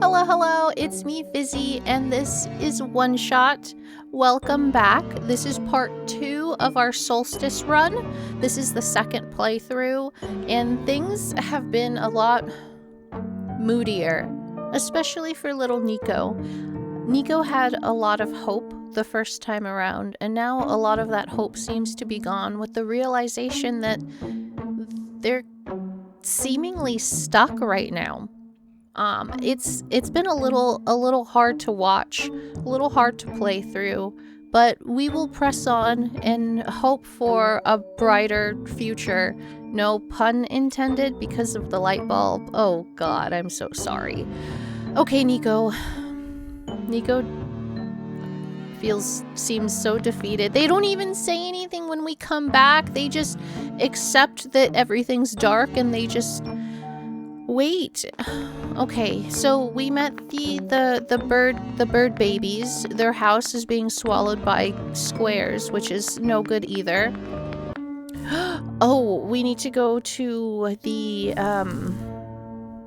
Hello, hello, it's me, Fizzy, and this is One Shot. Welcome back. This is part 2 of our Solstice run. This is the second playthrough, and things have been a lot moodier, especially for little Niko. Niko had a lot of hope the first time around, and now a lot of that hope seems to be gone with the realization that they're seemingly stuck right now. It's been a little hard to watch, a little hard to play through, but we will press on and hope for a brighter future. No pun intended because of the light bulb. Oh god, I'm so sorry. Okay, Niko. Niko seems so defeated. They don't even say anything when we come back. They just accept that everything's dark and they just wait. Okay, so we met the bird babies. Their house is being swallowed by squares, which is no good either. Oh, we need to go to the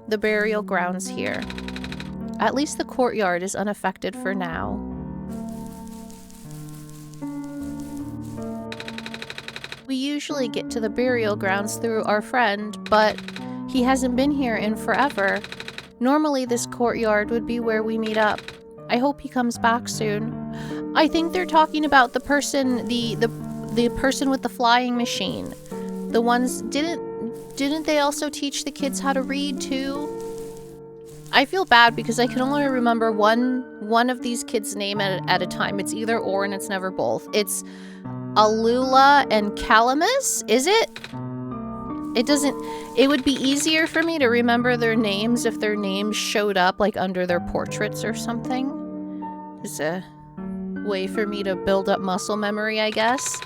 burial grounds here. At least the courtyard is unaffected for now. We usually get to the burial grounds through our friend, but he hasn't been here in forever. Normally this courtyard would be where we meet up. I hope he comes back soon. I think they're talking about the person, the person with the flying machine. The ones, didn't they also teach the kids how to read too? I feel bad because I can only remember one of these kids' name at a time. It's either or and it's never both. It's Alula and Calamus, is it? It would be easier for me to remember their names if their names showed up like under their portraits or something. It's a way for me to build up muscle memory, I guess.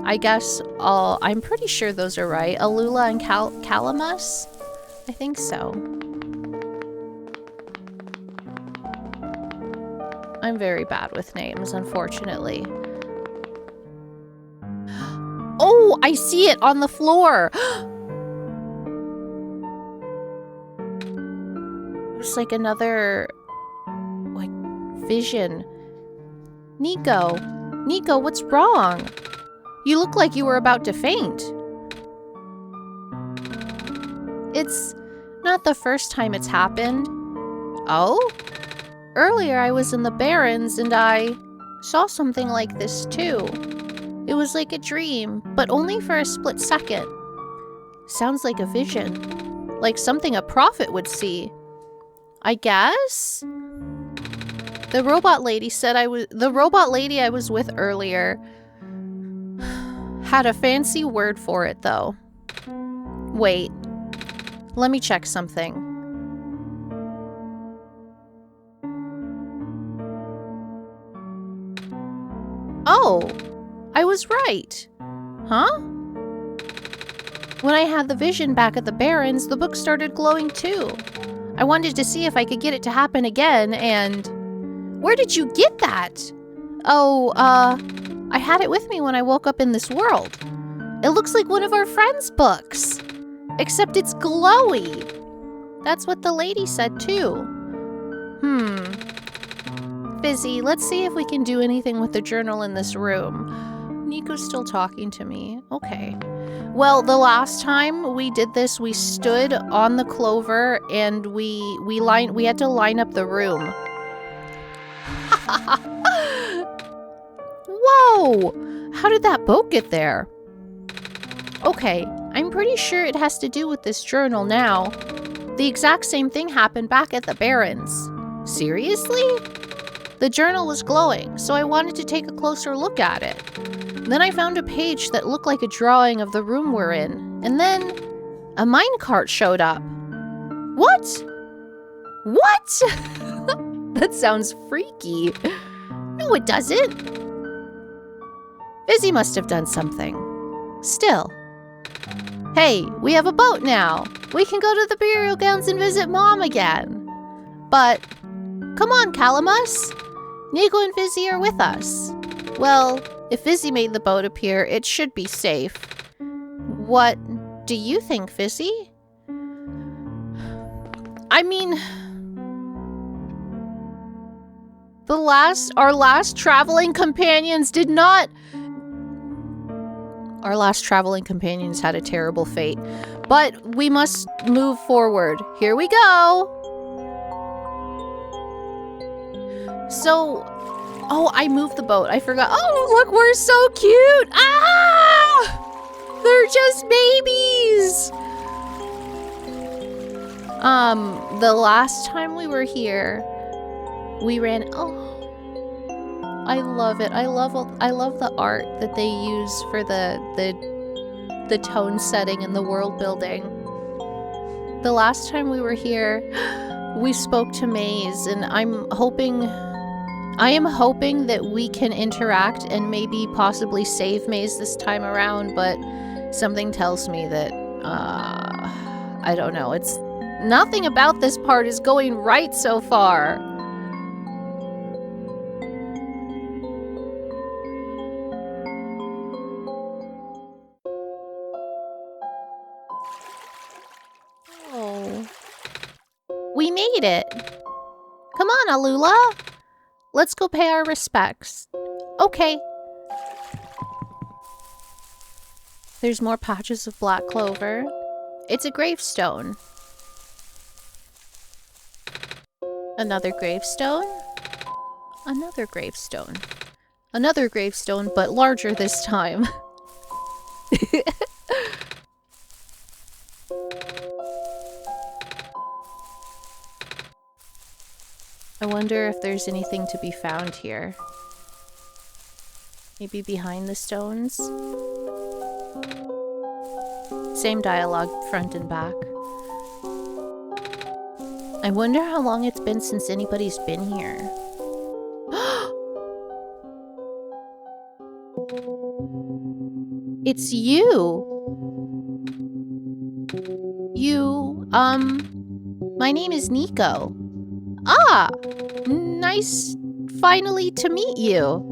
I'm pretty sure those are right. Alula and Calamus? I think so. I'm very bad with names, unfortunately. Oh, I see it on the floor. It's like another, like, vision. Niko, what's wrong? You look like you were about to faint. It's not the first time it's happened. Oh? Earlier I was in the Barrens and I saw something like this too. It was like a dream, but only for a split second. Sounds like a vision. Like something a prophet would see. I guess? The robot lady I was with earlier had a fancy word for it though. Wait. Let me check something. Oh! I was right. Huh? When I had the vision back at the Barrens, the book started glowing too. I wanted to see if I could get it to happen again, and... Where did you get that? Oh, I had it with me when I woke up in this world. It looks like one of our friends' books. Except it's glowy. That's what the lady said too. Fizzy, let's see if we can do anything with the journal in this room. Niko's still talking to me. Okay. Well, the last time we did this, we stood on the clover and we had to line up the room. Whoa! How did that boat get there? Okay, I'm pretty sure it has to do with this journal now. The exact same thing happened back at the Barrens. Seriously? The journal was glowing, so I wanted to take a closer look at it. Then I found a page that looked like a drawing of the room we're in, and then a minecart showed up. What? What? That sounds freaky. No, it doesn't. Fizzy must have done something. Still. Hey, we have a boat now. We can go to the burial grounds and visit Mom again. But, come on, Calamus. Niko and Fizzy are with us. Well, if Fizzy made the boat appear, it should be safe. What do you think, Fizzy? I mean, Our last traveling companions did not... Our last traveling companions had a terrible fate. But we must move forward. Here we go! So... Oh, I moved the boat. I forgot. Oh, look, we're so cute! Ah! They're just babies! The last time we were here, we ran... Oh, I love it. I love the art that they use for the tone setting and the world building. The last time we were here, we spoke to Maze, and I am hoping that we can interact and maybe possibly save Maze this time around, but something tells me that, I don't know. It's nothing about this part is going right so far. Oh. We made it. Come on, Alula. Let's go pay our respects. Okay. There's more patches of black clover. It's a gravestone. Another gravestone. Another gravestone. Another gravestone, but larger this time. I wonder if there's anything to be found here. Maybe behind the stones? Same dialogue, front and back. I wonder how long it's been since anybody's been here. It's you! My name is Niko. Ah! Nice finally to meet you.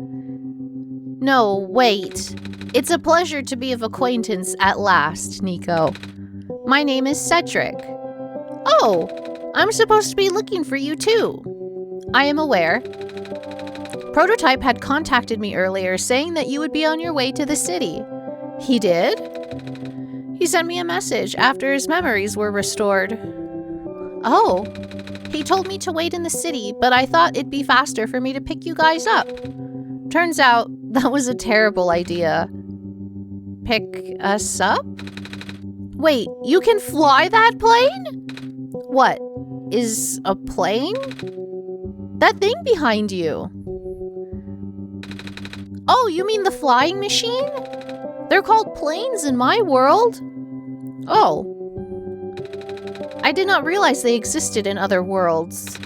No, wait. It's a pleasure to be of acquaintance at last, Niko. My name is Cedric. Oh, I'm supposed to be looking for you too. I am aware. Prototype had contacted me earlier saying that you would be on your way to the city. He did? He sent me a message after his memories were restored. Oh. He told me to wait in the city, but I thought it'd be faster for me to pick you guys up. Turns out, that was a terrible idea. Pick us up? Wait, you can fly that plane? What? Is a plane? That thing behind you. Oh, you mean the flying machine? They're called planes in my world. Oh. I did not realize they existed in other worlds.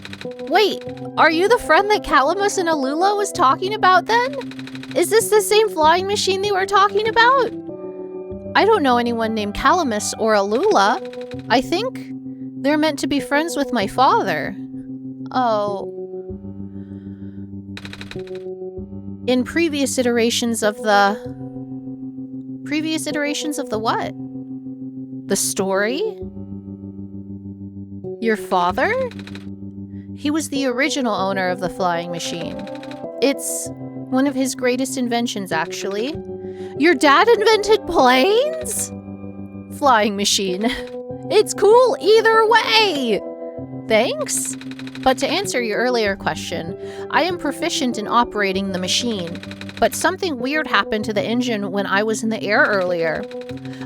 Wait, are you the friend that Calamus and Alula was talking about then? Is this the same flying machine they were talking about? I don't know anyone named Calamus or Alula. I think they're meant to be friends with my father. Oh. In previous iterations of the... Previous iterations of the what? The story? Your father? He was the original owner of the flying machine. It's one of his greatest inventions, actually. Your dad invented planes? Flying machine. It's cool either way! Thanks? But to answer your earlier question, I am proficient in operating the machine. But something weird happened to the engine when I was in the air earlier.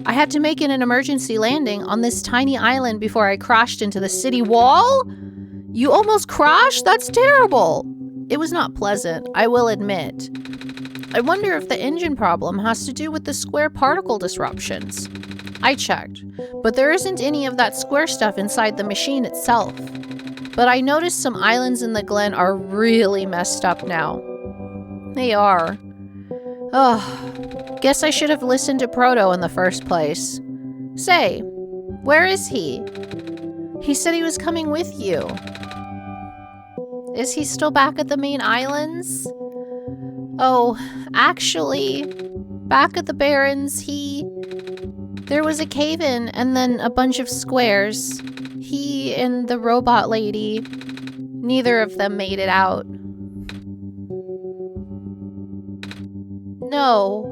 I had to make an emergency landing on this tiny island before I crashed into the city wall? You almost crashed? That's terrible! It was not pleasant, I will admit. I wonder if the engine problem has to do with the square particle disruptions. I checked, but there isn't any of that square stuff inside the machine itself. But I noticed some islands in the glen are really messed up now. They are. Ugh. Guess I should have listened to Proto in the first place. Say, where is he? He said he was coming with you. Is he still back at the main islands? Oh, actually, back at the Barrens, there was a cave-in and then a bunch of squares. He and the robot lady, neither of them made it out. No.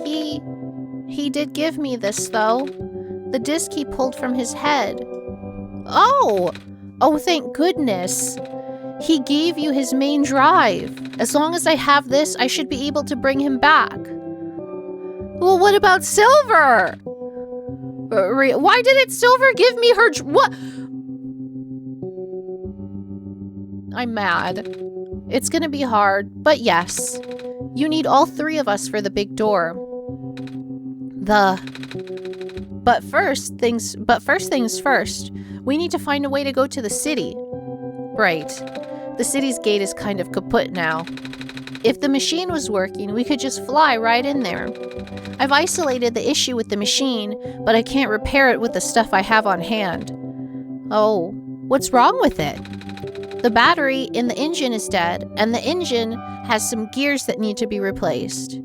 He did give me this, though. The disc he pulled from his head. Oh! Oh, thank goodness. He gave you his main drive. As long as I have this, I should be able to bring him back. Well, what about Silver? Why didn't Silver give me her what? I'm mad. It's gonna be hard, but yes. You need all three of us for the big door. But first things first. We need to find a way to go to the city. Right. The city's gate is kind of kaput now. If the machine was working, we could just fly right in there. I've isolated the issue with the machine, but I can't repair it with the stuff I have on hand. Oh, what's wrong with it? The battery in the engine is dead, and the engine has some gears that need to be replaced.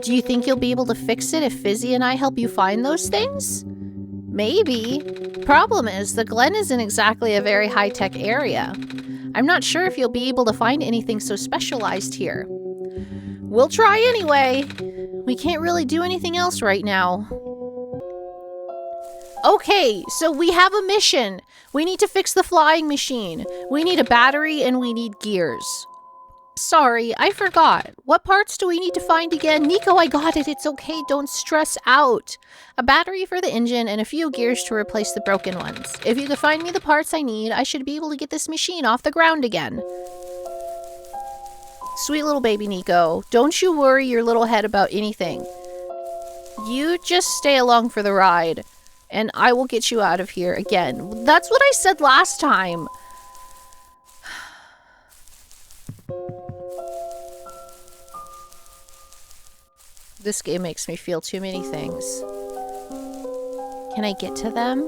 Do you think you'll be able to fix it if Fizzy and I help you find those things? Maybe. Problem is, the Glen isn't exactly a very high-tech area. I'm not sure if you'll be able to find anything so specialized here. We'll try anyway. We can't really do anything else right now. Okay, so we have a mission. We need to fix the flying machine. We need a battery and we need gears. Sorry, I forgot. What parts do we need to find again? Niko, I got it. It's okay. Don't stress out. A battery for the engine and a few gears to replace the broken ones. If you could find me the parts I need, I should be able to get this machine off the ground again. Sweet little baby Niko, don't you worry your little head about anything. You just stay along for the ride, and I will get you out of here again. That's what I said last time. This game makes me feel too many things. Can I get to them?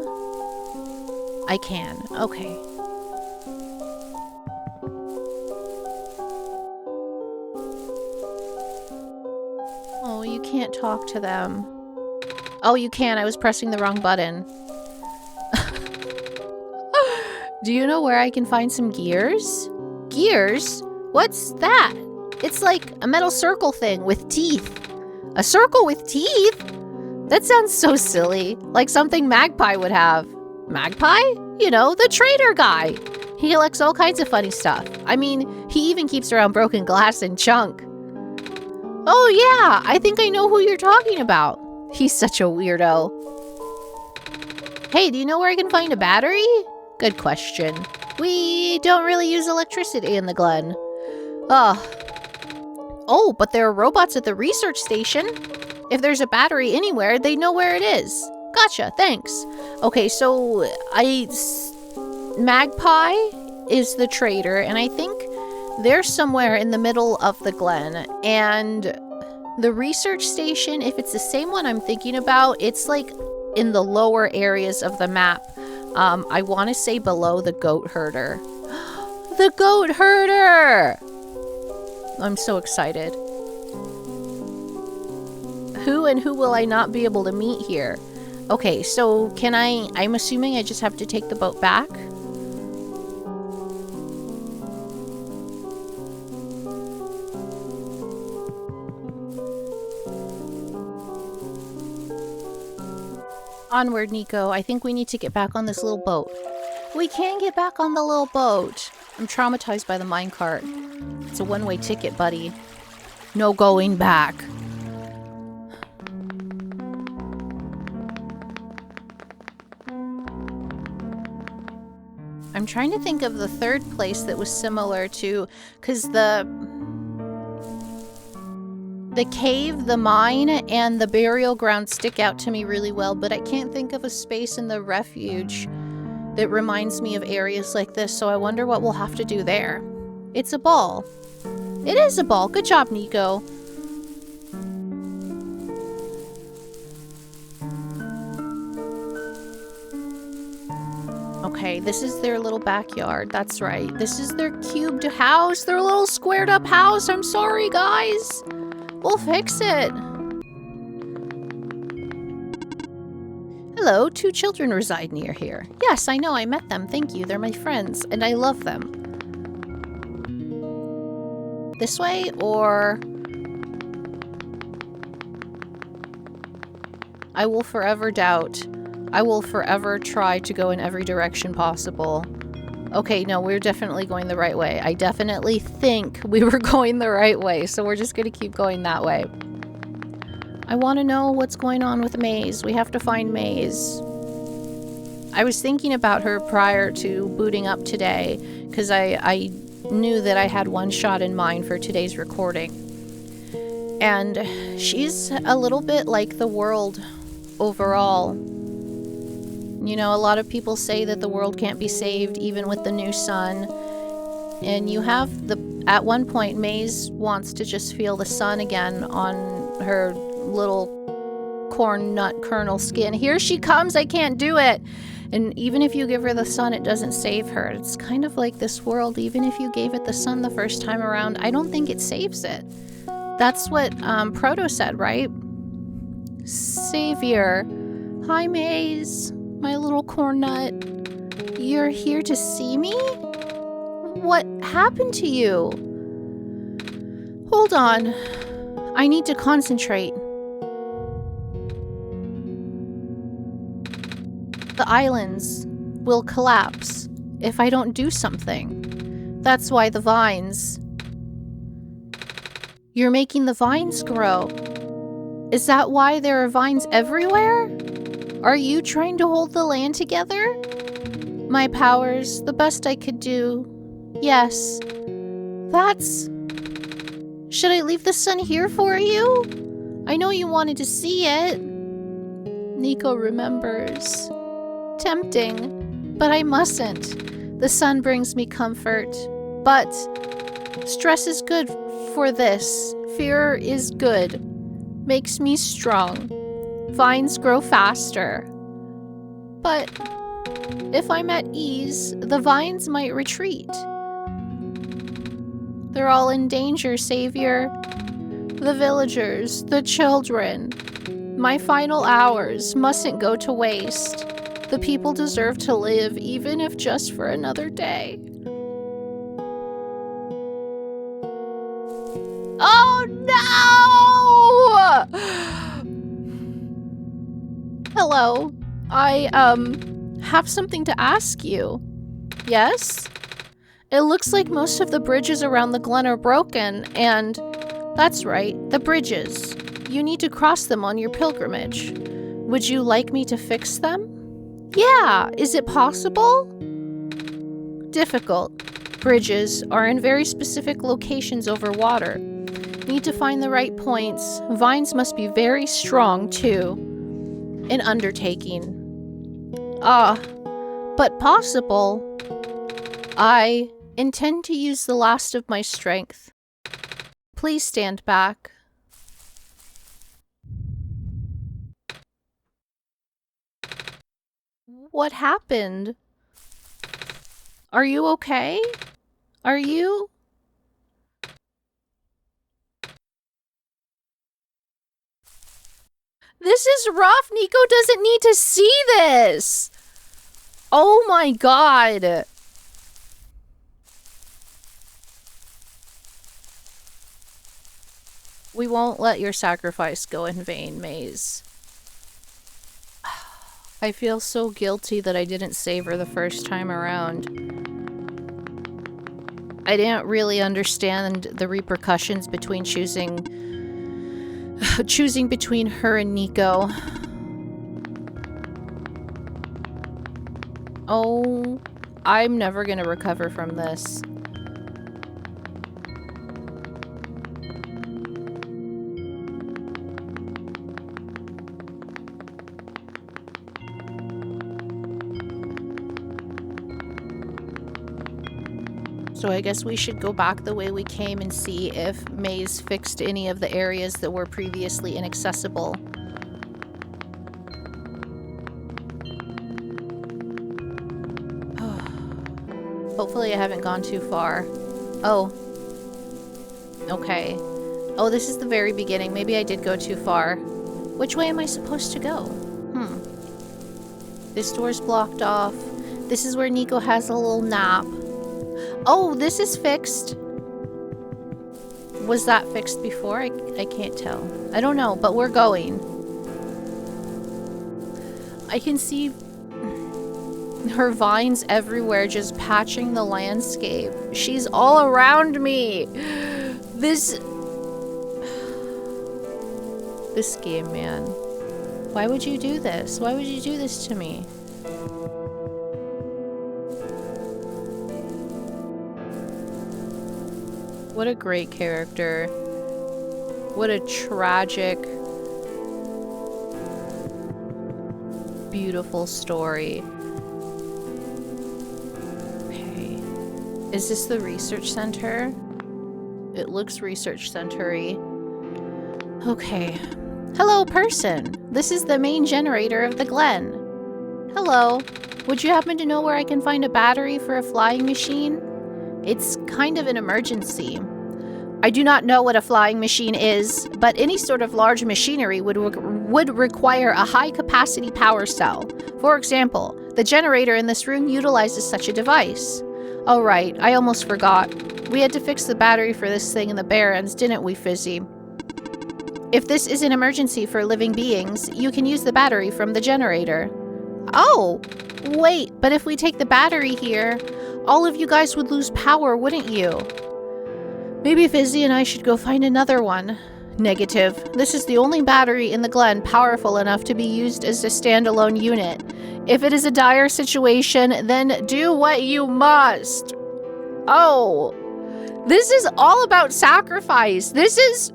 I can. Okay. Oh, you can't talk to them. Oh, you can. I was pressing the wrong button. Do you know where I can find some gears? Gears? What's that? It's like a metal circle thing with teeth. A circle with teeth? That sounds so silly. Like something Magpie would have. Magpie? You know, the trader guy. He collects all kinds of funny stuff. I mean, he even keeps around broken glass and junk. Oh yeah, I think I know who you're talking about. He's such a weirdo. Hey, do you know where I can find a battery? Good question. We don't really use electricity in the Glen. Oh, but there are robots at the research station. If there's a battery anywhere, they know where it is. Gotcha, thanks. Okay, so Magpie is the trader, and I think they're somewhere in the middle of the Glen. And the research station, if it's the same one I'm thinking about, it's like in the lower areas of the map. I want to say below the goat herder. The goat herder! I'm so excited. Who will I not be able to meet here? Okay, so I'm assuming I just have to take the boat back? Onward, Niko. I think we need to get back on this little boat. We can get back on the little boat. I'm traumatized by the minecart. It's a one-way ticket, buddy. No going back. I'm trying to think of the third place that was similar to... Because the cave, the mine, and the burial ground stick out to me really well, but I can't think of a space in the refuge that reminds me of areas like this, so I wonder what we'll have to do there. It's a ball. It is a ball. Good job, Niko. Okay, this is their little backyard. That's right. This is their cubed house. Their little squared up house. I'm sorry, guys. We'll fix it. Hello, 2 children reside near here. Yes, I know. I met them. Thank you. They're my friends, and I love them. This way, or... I will forever doubt. I will forever try to go in every direction possible. Okay, no, we're definitely going the right way. I definitely think we were going the right way, so we're just gonna keep going that way. I want to know what's going on with Maze. We have to find Maze. I was thinking about her prior to booting up today, because I knew that I had one shot in mind for today's recording. And she's a little bit like the world overall. You know, a lot of people say that the world can't be saved even with the new sun. And you have at one point, Maze wants to just feel the sun again on her little corn nut kernel skin. Here she comes, I can't do it. And even if you give her the sun, it doesn't save her. It's kind of like this world. Even if you gave it the sun the first time around, I don't think it saves it. That's what Proto said, right? Savior. Hi, Maze. My little corn nut. You're here to see me? What happened to you? Hold on. I need to concentrate. The islands will collapse if I don't do something. That's why the vines... You're making the vines grow. Is that why there are vines everywhere? Are you trying to hold the land together? My powers, the best I could do. Yes. That's... Should I leave the sun here for you? I know you wanted to see it. Niko remembers. Tempting, but I mustn't. The sun brings me comfort. But stress is good for this. Fear is good. Makes me strong. Vines grow faster. But if I'm at ease, the vines might retreat. They're all in danger, Savior. The villagers, the children. My final hours mustn't go to waste. The people deserve to live, even if just for another day. Oh no! Hello. I, have something to ask you. Yes? It looks like most of the bridges around the glen are broken, and... That's right, the bridges. You need to cross them on your pilgrimage. Would you like me to fix them? Yeah, is it possible? Difficult. Bridges are in very specific locations over water. Need to find the right points. Vines must be very strong, too. An undertaking. But possible. I intend to use the last of my strength. Please stand back. What happened? Are you okay? Are you? This is rough. Niko doesn't need to see this. Oh my god. We won't let your sacrifice go in vain, Maze. I feel so guilty that I didn't save her the first time around. I didn't really understand the repercussions between choosing between her and Niko. Oh, I'm never gonna recover from this. So I guess we should go back the way we came and see if Maze fixed any of the areas that were previously inaccessible. Hopefully I haven't gone too far. Oh. Okay. Oh, this is the very beginning. Maybe I did go too far. Which way am I supposed to go? This door's blocked off. This is where Niko has a little nap. Oh, this is fixed. Was that fixed before? I can't tell. I don't know, but we're going. I can see her vines everywhere, just patching the landscape. She's all around me. This game, man. Why would you do this? Why would you do this to me? What a great character. What a tragic, beautiful story. Okay. Is this the research center? It looks research center-y. Okay. Hello, person. This is the main generator of the Glen. Hello. Would you happen to know where I can find a battery for a flying machine? It's kind of an emergency. I do not know what a flying machine is, but any sort of large machinery would require a high-capacity power cell. For example, the generator in this room utilizes such a device. Oh right, I almost forgot. We had to fix the battery for this thing in the Barrens, didn't we, Fizzy? If this is an emergency for living beings, you can use the battery from the generator. Oh! Wait, but if we take the battery here, all of you guys would lose power, wouldn't you? Maybe Fizzy and I should go find another one. Negative. This is the only battery in the Glen powerful enough to be used as a standalone unit. If it is a dire situation, then do what you must. Oh. This is all about sacrifice. This is...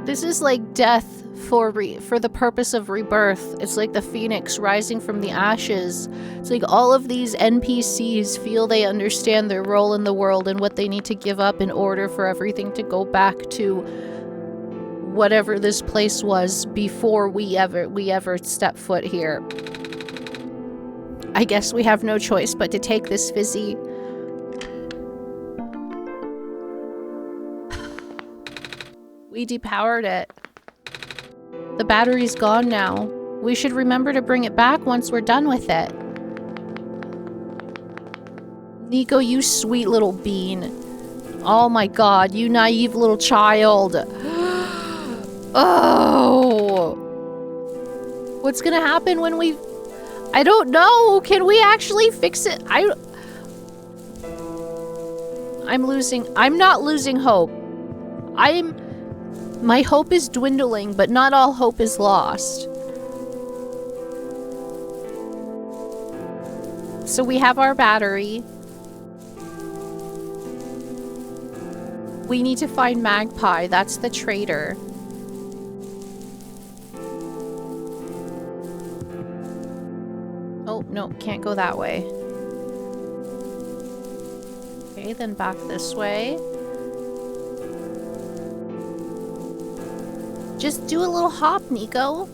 This is like death for the purpose of rebirth. It's like the phoenix rising from the ashes. It's like all of these NPCs feel they understand their role in the world and what they need to give up in order for everything to go back to whatever this place was before we ever step foot here. I guess we have no choice but to take this, Fizzy. We depowered it. The battery's gone now. We should remember to bring it back once we're done with it. Niko, you sweet little bean. Oh my god, you naive little child. Oh. What's gonna happen when we... I don't know. Can we actually fix it? I'm not losing hope. My hope is dwindling, but not all hope is lost. So we have our battery. We need to find Magpie. That's the traitor. Oh, no, can't go that way. Okay, then back this way. Just do a little hop, Niko.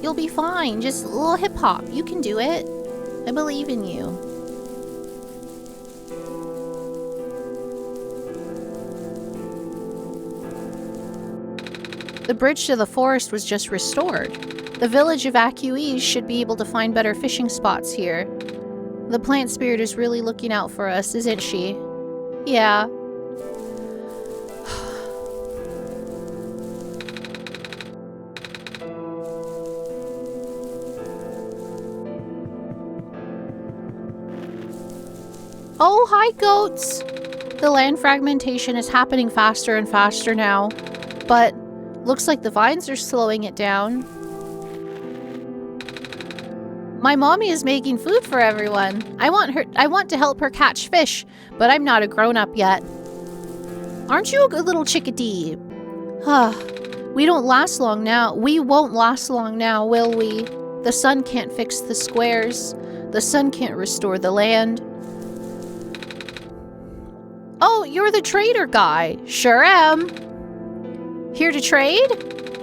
You'll be fine. Just a little hip hop. You can do it. I believe in you. The bridge to the forest was just restored. The village evacuees should be able to find better fishing spots here. The plant spirit is really looking out for us, isn't she? Yeah. Oh, hi, goats! The land fragmentation is happening faster and faster now, but looks like the vines are slowing it down. My mommy is making food for everyone. I want to help her catch fish, but I'm not a grown-up yet. Aren't you a good little chickadee? We don't last long now. We won't last long now, will we? The sun can't fix the squares. The sun can't restore the land. Oh, you're the trader guy. Sure am. Here to trade?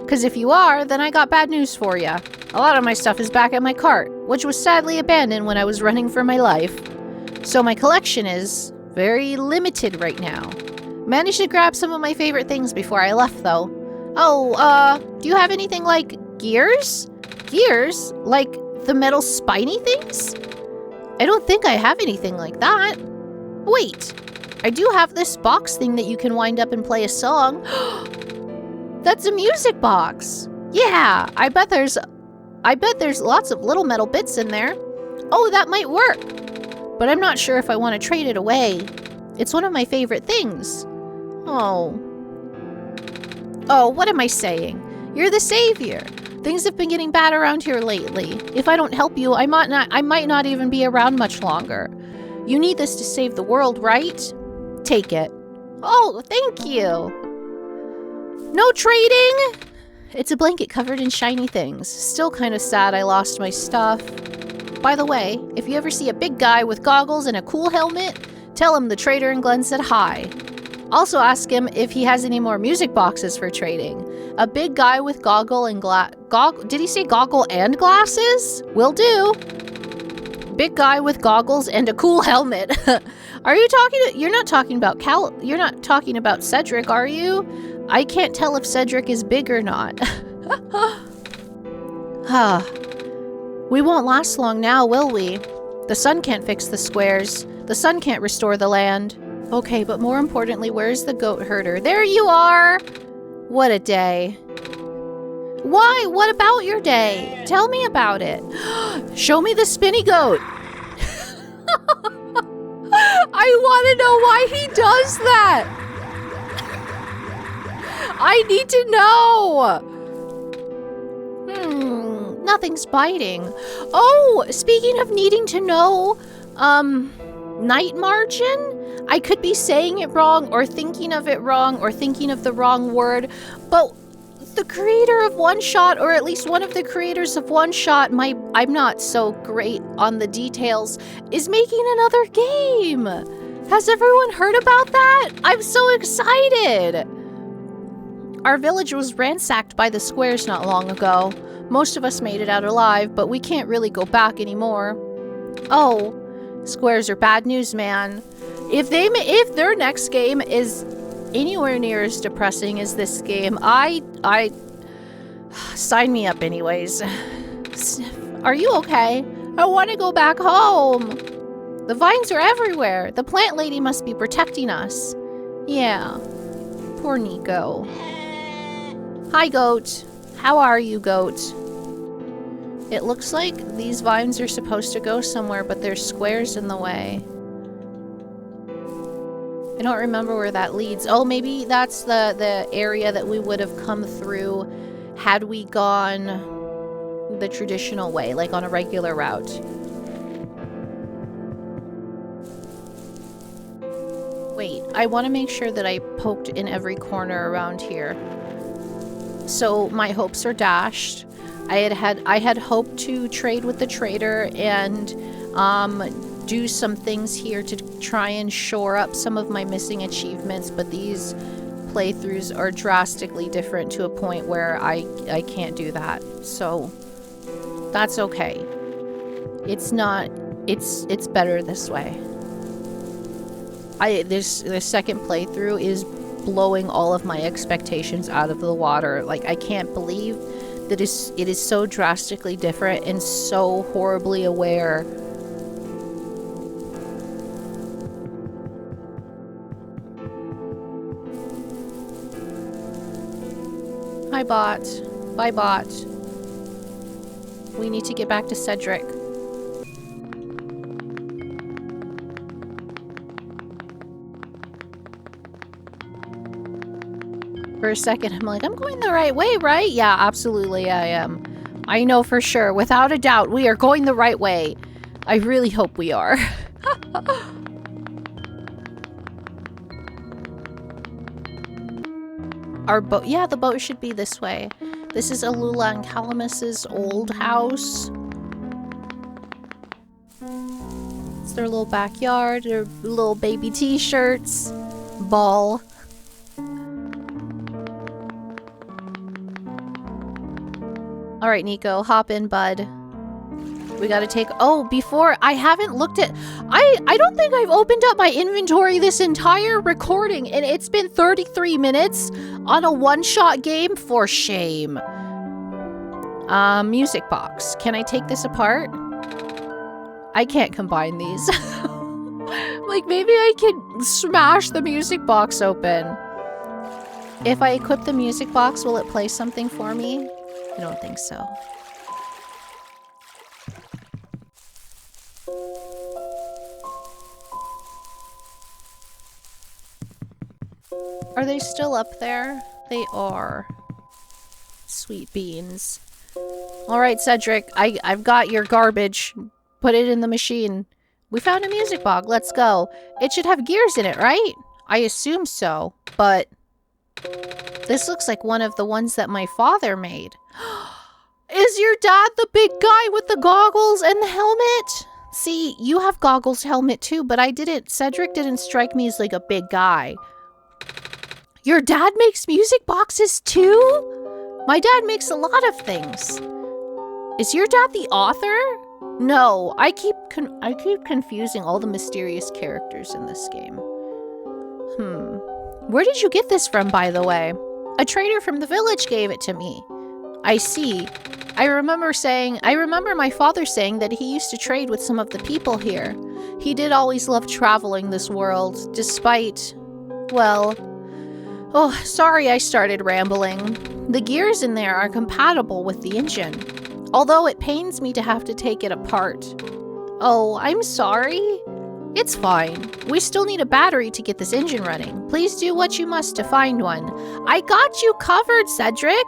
Because if you are, then I got bad news for you. A lot of my stuff is back at my cart, which was sadly abandoned when I was running for my life. So my collection is very limited right now. Managed to grab some of my favorite things before I left, though. Oh, do you have anything like gears? Gears? Like the metal spiny things? I don't think I have anything like that. Wait, I do have this box thing that you can wind up and play a song. That's a music box. Yeah, I bet there's lots of little metal bits in there. Oh, that might work. But I'm not sure if I want to trade it away. It's one of my favorite things. Oh. Oh, what am I saying? You're the savior. Things have been getting bad around here lately. If I don't help you, I might not even be around much longer. You need this to save the world, right? Take it. Oh, thank you. No trading? It's a blanket covered in shiny things. Still kind of sad I lost my stuff. By the way, if you ever see a big guy with goggles and a cool helmet, tell him the trader in Glen said hi. Also ask him if he has any more music boxes for trading. A big guy with did he say goggle and glasses? Will do. Big guy with goggles and a cool helmet. You're not talking about Cedric, are you? I can't tell if Cedric is big or not. We won't last long now, will we? The sun can't fix the squares. The sun can't restore the land. Okay, but more importantly, where's the goat herder? There you are! What a day. Why? What about your day? Tell me about it. Show me the spinny goat. I want to know why he does that. I need to know. Nothing's biting. Oh, speaking of needing to know, night margin? I could be saying it wrong or thinking of it wrong or thinking of the wrong word, but the creator of One-Shot, or at least one of the creators of One-Shot, I'm not so great on the details, is making another game. Has everyone heard about that? I'm so excited. Our village was ransacked by the squares not long ago. Most of us made it out alive, but we can't really go back anymore. Oh, squares are bad news, man. If their next game is anywhere near as depressing as this game, I sign me up anyways. Are you okay? I want to go back home. The vines are everywhere. The plant lady must be protecting us. Yeah. Poor Niko. Hi, goat. How are you, goat? It looks like these vines are supposed to go somewhere, but there's squares in the way. I don't remember where that leads. Oh, maybe that's the area that we would have come through had we gone the traditional way, like on a regular route. Wait, I want to make sure that I poked in every corner around here. So my hopes are dashed. I had hoped to trade with the trader and do some things here to try and shore up some of my missing achievements, but these playthroughs are drastically different to a point where I can't do that. So that's okay. It's better this way. This second playthrough is blowing all of my expectations out of the water. Like, I can't believe that it is so drastically different and so horribly aware. Hi, bot. Bye, bot. We need to get back to Cedric. For a second, I'm like, I'm going the right way, right? Yeah, absolutely I am. I know for sure, without a doubt, we are going the right way. I really hope we are. Our boat, yeah, the boat should be this way. This is Alula and Calamus's old house. It's their little backyard, their little baby t-shirts, ball. All right, Niko, hop in, bud. We gotta take, oh, before, I haven't looked at, I don't think I've opened up my inventory this entire recording, and it's been 33 minutes on a one-shot game, for shame. Music box. Can I take this apart? I can't combine these. Like, maybe I could smash the music box open. If I equip the music box, will it play something for me? I don't think so. Are they still up there? They are. Sweet beans. Alright, Cedric, I've got your garbage. Put it in the machine. We found a music box. Let's go. It should have gears in it, right? I assume so, but this looks like one of the ones that my father made. Is your dad the big guy with the goggles and the helmet? See, you have goggles, helmet too, but Cedric didn't strike me as like a big guy. Your dad makes music boxes too? My dad makes a lot of things. Is your dad the author? No, I keep confusing all the mysterious characters in this game. Where did you get this from, by the way? A trader from the village gave it to me. I see. I remember my father saying that he used to trade with some of the people here. He did always love traveling this world, despite, well... Oh, sorry I started rambling. The gears in there are compatible with the engine, although it pains me to have to take it apart. Oh, I'm sorry. It's fine. We still need a battery to get this engine running. Please do what you must to find one. I got you covered, Cedric.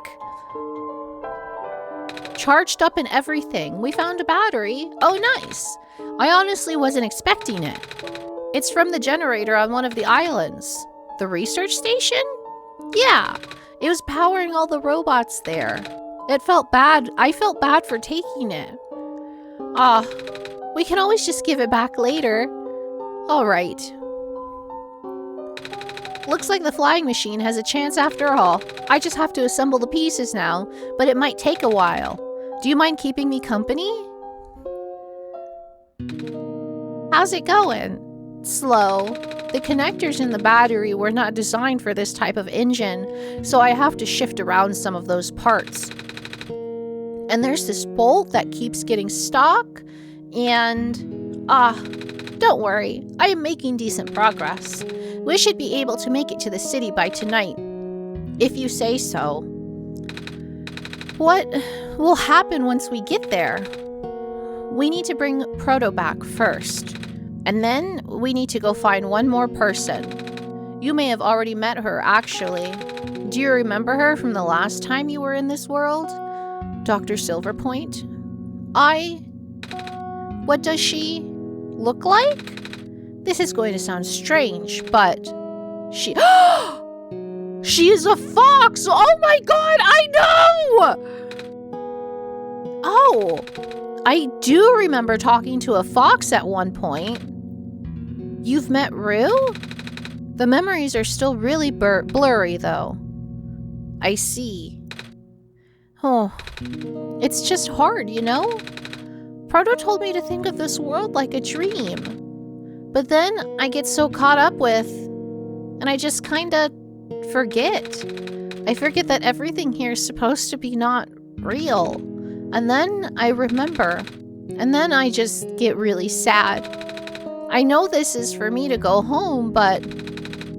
Charged up and everything. We found a battery. Oh, nice. I honestly wasn't expecting it. It's from the generator on one of the islands. The research station? Yeah. It was powering all the robots there. It felt bad. I felt bad for taking it. We can always just give it back later. All right. Looks like the flying machine has a chance after all. I just have to assemble the pieces now, but it might take a while. Do you mind keeping me company? How's it going? Slow. The connectors in the battery were not designed for this type of engine, so I have to shift around some of those parts. And there's this bolt that keeps getting stuck, and... don't worry, I am making decent progress. We should be able to make it to the city by tonight, if you say so. What will happen once we get there? We need to bring Proto back first, and then we need to go find one more person. You may have already met her, actually. Do you remember her from the last time you were in this world? Dr. Silverpoint? What does she look like? This is going to sound strange, but she... She is a fox! Oh my god, I know! Oh, I do remember talking to a fox at one point. You've met Rue? The memories are still really blurry, though. I see. Oh, it's just hard, you know? Proto told me to think of this world like a dream. But then I get so caught up with... And I just kinda forget. I forget that everything here is supposed to be not real. And then I remember. And then I just get really sad. I know this is for me to go home, but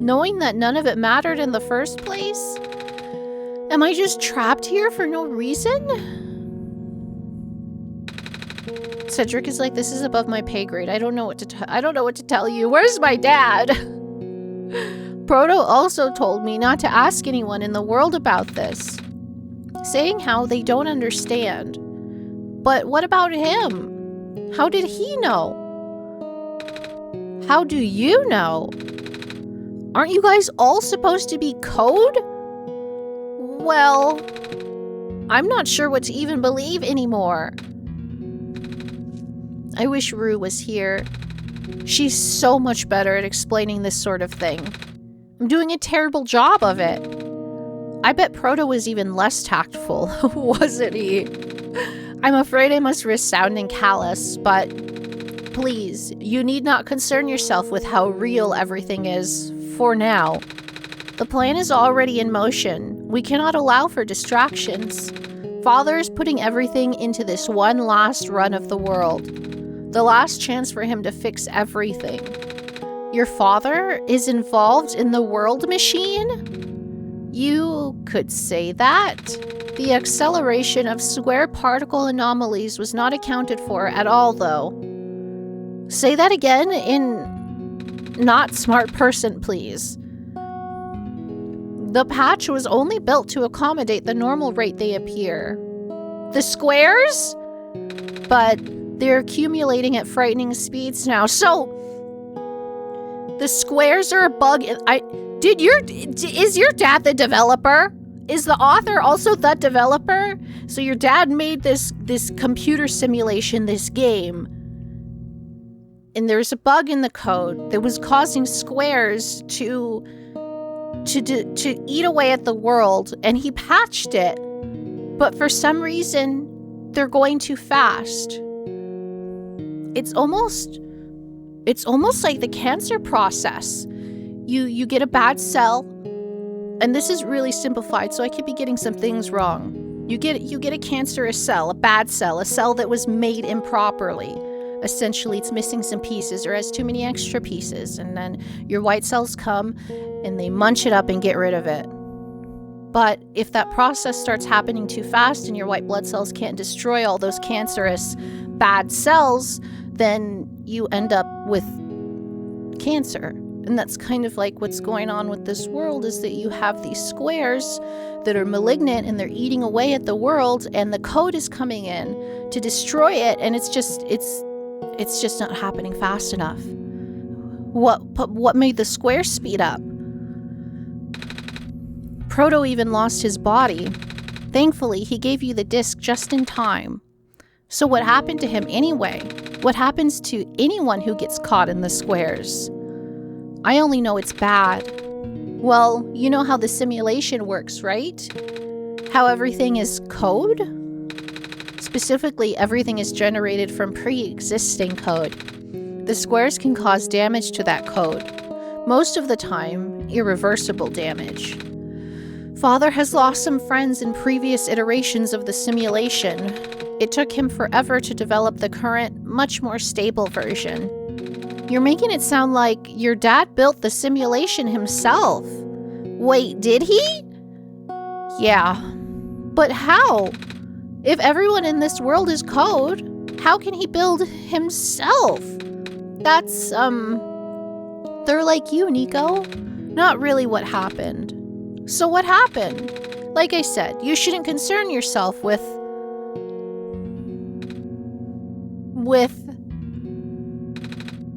knowing that none of it mattered in the first place? Am I just trapped here for no reason? Cedric is like, this is above my pay grade. I don't know what to tell you. Where's my dad? Proto also told me not to ask anyone in the world about this, saying how they don't understand. But what about him? How did he know? How do you know? Aren't you guys all supposed to be code? Well, I'm not sure what to even believe anymore. I wish Rue was here. She's so much better at explaining this sort of thing. I'm doing a terrible job of it. I bet Proto was even less tactful, wasn't he? I'm afraid I must risk sounding callous, but please, you need not concern yourself with how real everything is, for now. The plan is already in motion. We cannot allow for distractions. Father is putting everything into this one last run of the world. The last chance for him to fix everything. Your father is involved in the world machine? You could say that. The acceleration of square particle anomalies was not accounted for at all, though. Say that again in not smart person, please. The patch was only built to accommodate the normal rate they appear. The squares? But they're accumulating at frightening speeds now. So, the squares are a bug. Is your dad the developer? Is the author also the developer? So your dad made this computer simulation, this game, and there's a bug in the code that was causing squares to eat away at the world, and he patched it. But for some reason, they're going too fast. It's almost like the cancer process. You get a bad cell, and this is really simplified, so I could be getting some things wrong. You get a cancerous cell, a bad cell, a cell that was made improperly. Essentially, it's missing some pieces or has too many extra pieces, and then your white cells come and they munch it up and get rid of it. But if that process starts happening too fast and your white blood cells can't destroy all those cancerous bad cells, then you end up with cancer. And that's kind of like what's going on with this world, is that you have these squares that are malignant and they're eating away at the world, and the code is coming in to destroy it, and it's just not happening fast enough. What made the squares speed up? Proto even lost his body. Thankfully, he gave you the disc just in time. So what happened to him anyway? What happens to anyone who gets caught in the squares? I only know it's bad. Well, you know how the simulation works, right? How everything is code? Specifically, everything is generated from pre-existing code. The squares can cause damage to that code. Most of the time, irreversible damage. Father has lost some friends in previous iterations of the simulation. It took him forever to develop the current, much more stable version. You're making it sound like your dad built the simulation himself. Wait, did he? Yeah. But how? If everyone in this world is code, how can he build himself? That's, they're like you, Niko. Not really what happened. So what happened? Like I said, you shouldn't concern yourself with...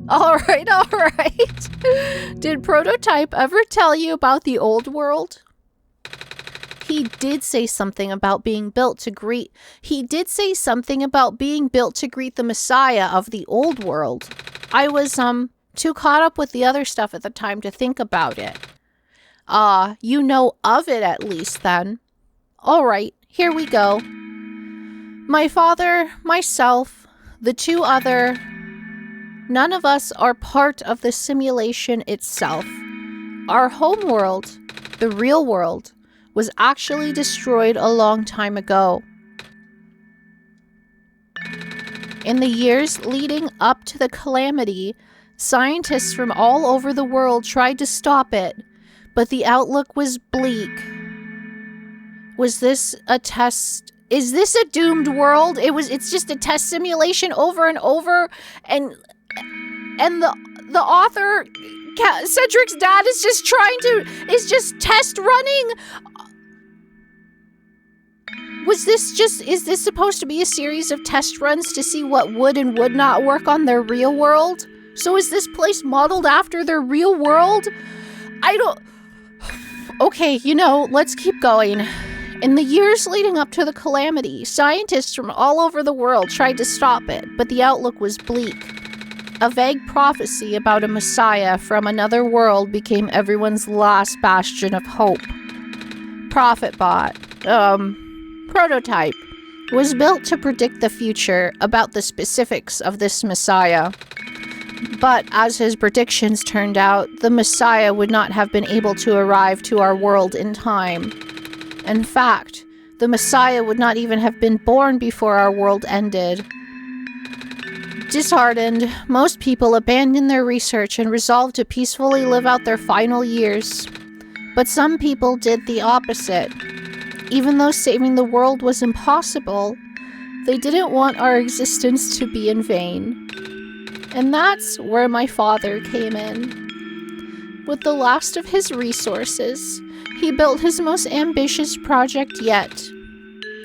All right. Did Prototype ever tell you about the old world? He did say something about being built to greet the Messiah of the old world. I was, too caught up with the other stuff at the time to think about it. You know of it at least then. All right, here we go. My father, myself, the two other... None of us are part of the simulation itself. Our home world, the real world, was actually destroyed a long time ago. In the years leading up to the calamity, scientists from all over the world tried to stop it, but the outlook was bleak. Was this a test? Is this a doomed world? It's just a test simulation over and over, and the author, Cedric's dad, is just test running. Is this supposed to be a series of test runs to see what would and would not work on their real world? So is this place modeled after their real world? Okay, let's keep going. In the years leading up to the calamity, scientists from all over the world tried to stop it, but the outlook was bleak. A vague prophecy about a messiah from another world became everyone's last bastion of hope. Prototype was built to predict the future about the specifics of this messiah. But as his predictions turned out, the messiah would not have been able to arrive to our world in time. In fact, the messiah would not even have been born before our world ended. Disheartened, most people abandoned their research and resolved to peacefully live out their final years. But some people did the opposite. Even though saving the world was impossible, they didn't want our existence to be in vain. And that's where my father came in. With the last of his resources, he built his most ambitious project yet,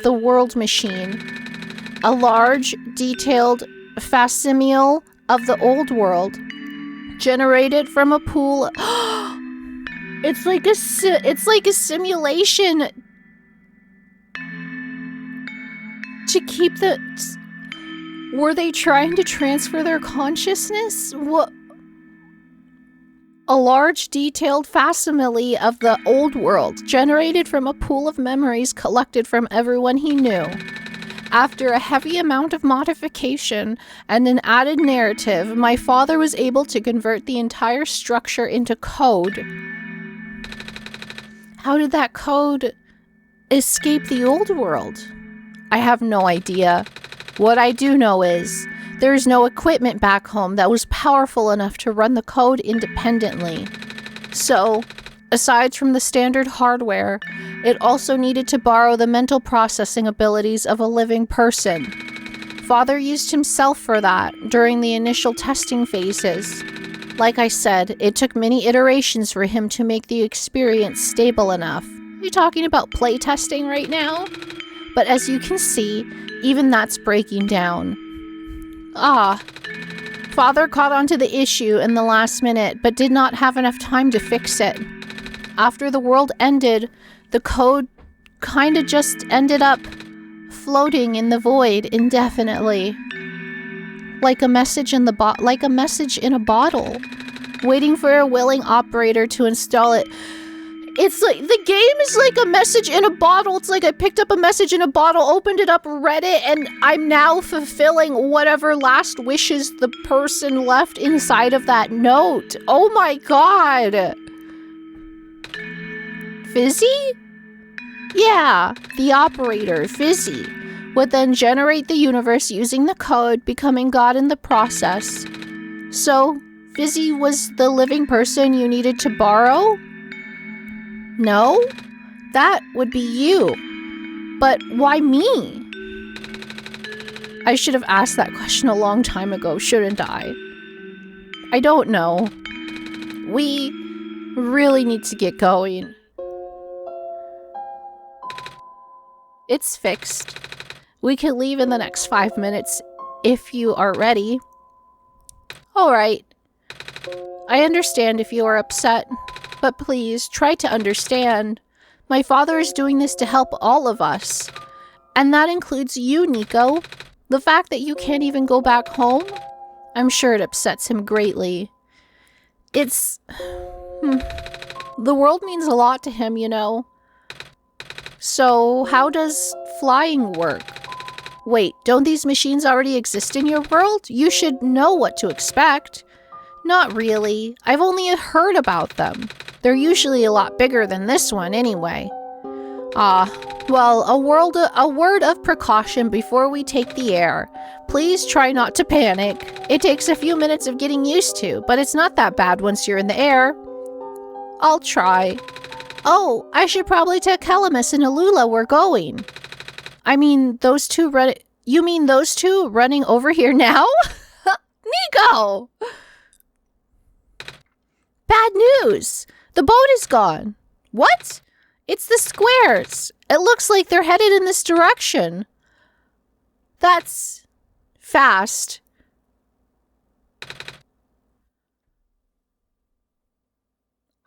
the World Machine. A large, detailed facsimile of the old world, generated from a pool. It's like a simulation to keep the... Were they trying to transfer their consciousness? What? A large, detailed facsimile of the old world, generated from a pool of memories collected from everyone he knew. After a heavy amount of modification and an added narrative, my father was able to convert the entire structure into code. How did that code escape the old world? I have no idea. What I do know is, there is no equipment back home that was powerful enough to run the code independently. So, aside from the standard hardware, it also needed to borrow the mental processing abilities of a living person. Father used himself for that during the initial testing phases. Like I said, it took many iterations for him to make the experience stable enough. Are you talking about playtesting right now? But as you can see, even that's breaking down. Father caught on to the issue in the last minute, but did not have enough time to fix it. After the world ended, the code kinda just ended up floating in the void indefinitely. Like a message in a bottle, waiting for a willing operator to install it. It's like, the game is like a message in a bottle. It's like I picked up a message in a bottle, opened it up, read it, and I'm now fulfilling whatever last wishes the person left inside of that note. Oh my god. Fizzy? Yeah, the operator, Fizzy, would then generate the universe using the code, becoming God in the process. So, Fizzy was the living person you needed to borrow? No? That would be you. But why me? I should have asked that question a long time ago, shouldn't I? I don't know. We really need to get going. It's fixed. We can leave in the next 5 minutes if you are ready. Alright. I understand if you are upset. But please, try to understand. My father is doing this to help all of us. And that includes you, Niko. The fact that you can't even go back home, I'm sure it upsets him greatly. It's... The world means a lot to him, you know. So, how does flying work? Wait, don't these machines already exist in your world? You should know what to expect. Not really. I've only heard about them. They're usually a lot bigger than this one anyway. Well, a word of precaution before we take the air. Please try not to panic. It takes a few minutes of getting used to, but it's not that bad once you're in the air. I'll try. Oh, I should probably tell Calamus and Alula we're going. I mean, you mean those two running over here now? Niko! Bad news! The boat is gone. What? It's the squares. It looks like they're headed in this direction. That's fast.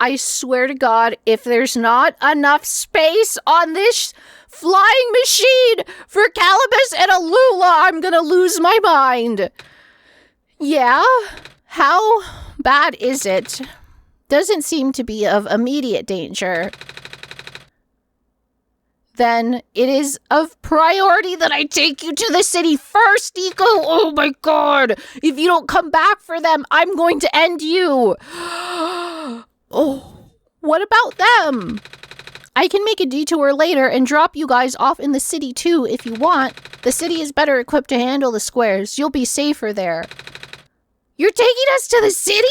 I swear to God, if there's not enough space on this flying machine for Calamus and Alula, I'm gonna lose my mind. Yeah? How bad is it? Doesn't seem to be of immediate danger. Then it is of priority that I take you to the city first, Niko. Oh my god. If you don't come back for them, I'm going to end you. Oh, what about them? I can make a detour later and drop you guys off in the city too if you want. The city is better equipped to handle the squares. You'll be safer there. You're taking us to the city?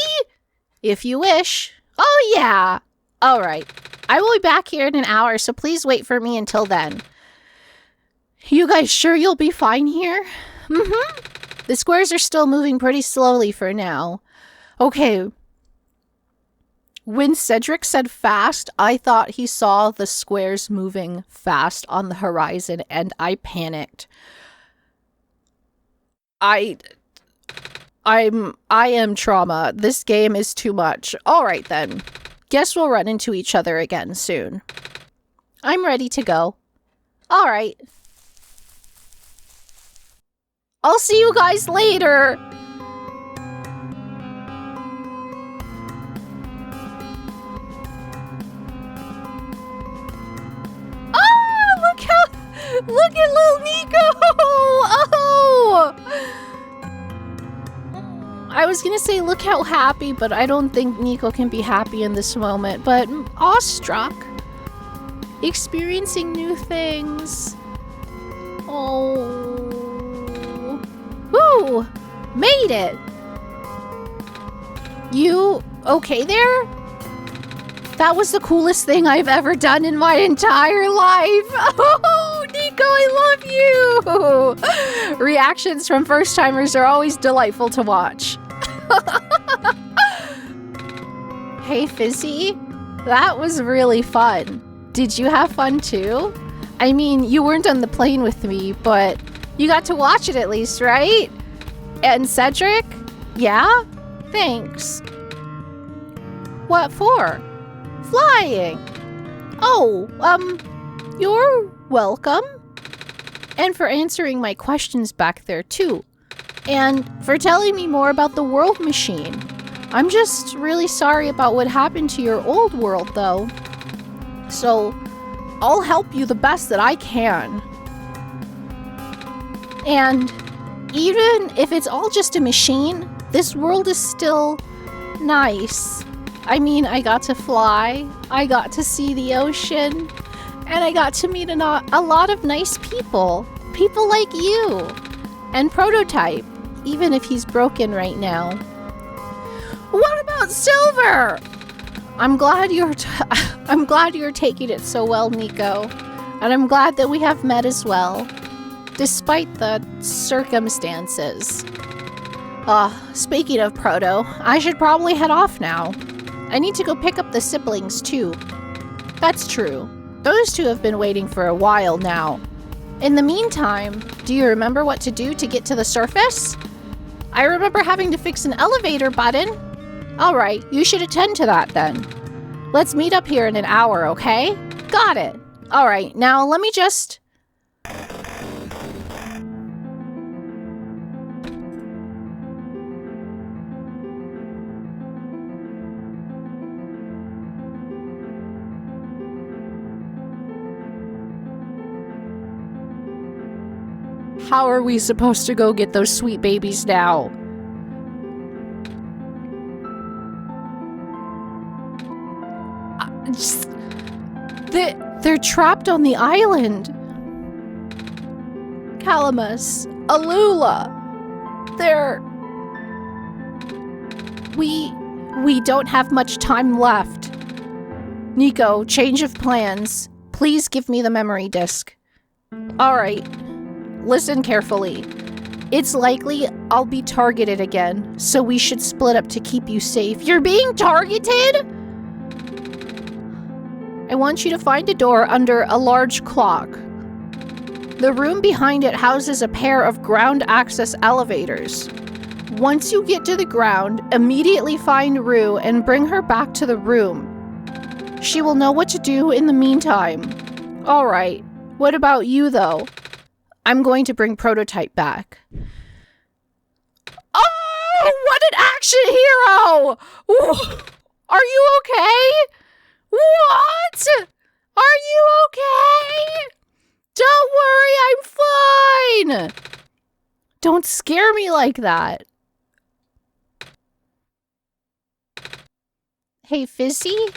If you wish. Oh yeah. All right. I will be back here in an hour, so please wait for me until then. You guys sure you'll be fine here? Mm-hmm. The squares are still moving pretty slowly for now. Okay. When Cedric said fast, I thought he saw the squares moving fast on the horizon, and I panicked. I am trauma. This game is too much. All right then. Guess we'll run into each other again soon. I'm ready to go. All right. I'll see you guys later. Look at little Niko! Oh! I was gonna say, look how happy, but I don't think Niko can be happy in this moment. But awestruck. Experiencing new things. Oh. Woo! Made it! You okay there? That was the coolest thing I've ever done in my entire life. Oh, Niko, I love you. Reactions from first-timers are always delightful to watch. Hey, Fizzy. That was really fun. Did you have fun too? I mean, you weren't on the plane with me, but you got to watch it at least, right? And Cedric? Yeah? Thanks. What for? Flying. Oh, you're welcome. And for answering my questions back there too. And for telling me more about the world machine. I'm just really sorry about what happened to your old world though. So, I'll help you the best that I can. And even if it's all just a machine, this world is still nice. I mean, I got to fly, I got to see the ocean, and I got to meet a lot of nice people. People like you. And Prototype, even if he's broken right now. What about Silver? I'm glad you're taking it so well, Niko. And I'm glad that we have met as well, despite the circumstances. Speaking of Proto, I should probably head off now. I need to go pick up the siblings, too. That's true. Those two have been waiting for a while now. In the meantime, do you remember what to do to get to the surface? I remember having to fix an elevator button. Alright, you should attend to that then. Let's meet up here in an hour, okay? Got it. Alright, now let me just... How are we supposed to go get those sweet babies now? They're trapped on the island. Calamus, Alula. We don't have much time left. Niko, change of plans. Please give me the memory disk. Alright. Listen carefully. It's likely I'll be targeted again, so we should split up to keep you safe. You're being targeted? I want you to find a door under a large clock. The room behind it houses a pair of ground access elevators. Once you get to the ground, immediately find Rue and bring her back to the room. She will know what to do in the meantime. Alright, what about you though? I'm going to bring Prototype back. Oh, what an action hero! Are you okay? What? Are you okay? Don't worry, I'm fine! Don't scare me like that. Hey, Fizzy?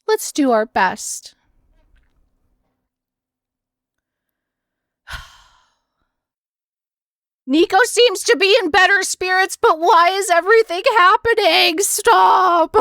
Let's do our best. Niko seems to be in better spirits, but why is everything happening? Stop!